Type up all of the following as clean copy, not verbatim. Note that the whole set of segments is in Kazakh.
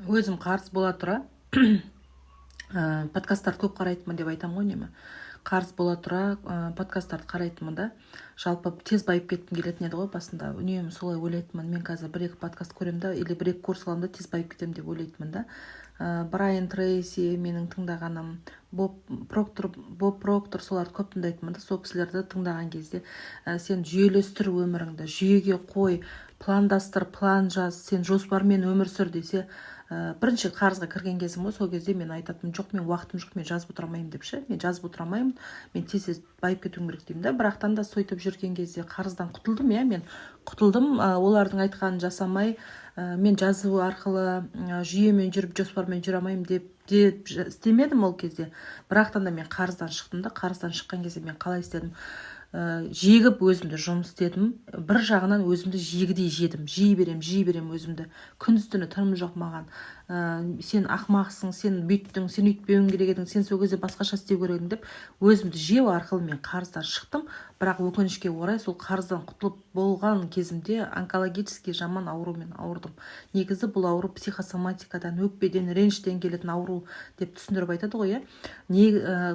өзім қарыз бола тұра подкасттарды көп қарайтынмын деп айтамын ғой неме. Қарыз бола тұра подкасттарды қарайтынмын да. Жалпы тез байып кеткім келетін еді ғой басында. Үнемі солай ойлайтынмын. Мен қазір 1-2 подкаст көремін да, или 1-2 курс аламын да, тез байып кетемін деп ойлайтынмын да. Брайан Трейси менің тыңдағаным, Боб Проктор соларды көп тыңдайтынмын да. Сол кісілерді тыңдаған кезде сен жүйелестір өміріңді, жүйеге қой, пландастыр, план жаз, сен жоспармен өмір сүр десе, бірінші қарызға кірген кезім ғой, сол кезде мен айтатынмын, жоқ, мен уақытым жоқ, мен жазып отыра алмаймын деп ше. Мен жазып отыра алмаймын, мен тез байып кетуім керек деймін да. Бірақтан да сөйтіп жүрген кезде қарыздан құтылдым, мен құтылдым. Олардың айтқанын жасамай, мен жазу арқылы жүйемен жүріп, жоспармен жүре алмаймын деп істемедім ол кезде. Бірақтан да мен қарыздан шықтым да. Қарыздан шыққан кезде мен қалай істедім? Жегіп өзімді жұмыс істедім. Бір жағынан өзімді жегідей жедім. Жей берем өзімді. Күндіз түні тыным жоқ маған. Сен ақмақсың, сен бүйттің, сен үйтпеуің керек едің, сен сол кезде басқаша істеу керек едің деп өзімді жеу арқылы мен қарыздан шықтым. Бірақ өкінішке орай сол қарыздан құтылып болған кезімде онкологический жаман аурумен ауырдым. Негізі бұл ауру психосоматикадан, өкпеден, реніштен келетін ауру деп түсіндіріп айтады ғой,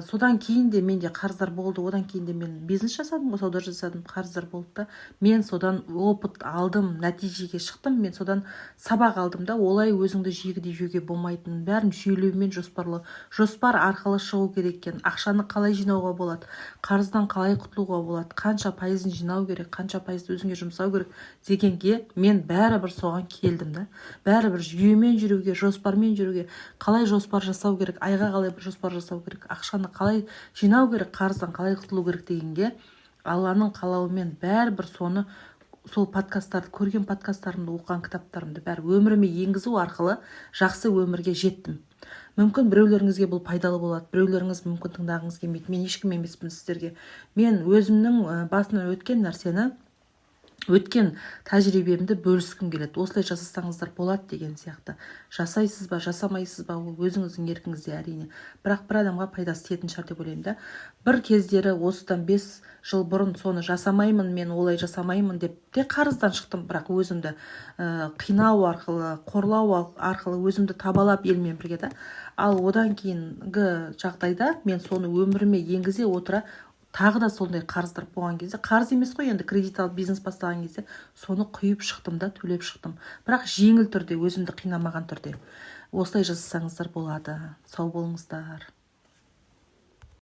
содан кейін де менде қарыздар болды. Одан кейін де мен бизнес жасадым, сауда жасадым, қарыздар болды да. Мен содан опыт алдым, нәтижеге шықтым. Мен содан сабақ алдым да, олай өзіңді жегідей жеуге болмайтынын, бәрін жүйелеумен жоспар арқылы шығу керек екен. Ақшаны қалай жинауға болады, қарыздан қалай құтылуға болады, қанша пайызын жинау керек, қанша пайызды өзіңе жұмсау керек дегенге мен бәрібір соған келдім да. Бәрібір жүйемен жүруге, жоспармен жүруге, қалай жоспар жасау керек, айға қалай жоспар жасау керек, ақшаны қалай жинау керек, қарыздан қалай құтылу керек дегенге Алланың қалауымен бәрібір соны, сол подкасттарды, көрген подкасттарымды, оқыған кітаптарымды бәрі өміріме енгізу арқылы жақсы өмірге жеттім. Мүмкін біреулеріңізге бұл пайдалы болады, біреулеріңіз мүмкін тыңдағыңыз келмейді. Мен ешкім емеспін сіздерге. Мен өзімнің басынан өткен нәрсені, өткен тәжірибемді бөліскім келеді. Осылай жасасаңыздар болады деген сияқты. Жасайсыз ба, жасамайсыз ба, ол өзіңіздің еркіңізде әрине. Бірақ бір адамға пайдасы тиетін шығар деп ойлаймын да. Бір кездері осыдан 5 жыл бұрын соны жасамаймын, мен олай жасамаймын деп те қарыздан шықтым. Бірақ өзімді қинау арқылы, қорлау арқылы өзімді табалап елмен бірге да. Ал одан кейінгі жағдайда мен соны өміріме енгізе отыра, тағы да сондай қарыздар болған кезде, қарыз емес қой енді, кредит алып бизнес бастаған кезде соны құйып шықтым да, төлеп шықтым. Бірақ жеңіл түрде, өзімді қинамаған түрде. Осылай жасасаңыздар болады. Сау болыңыздар.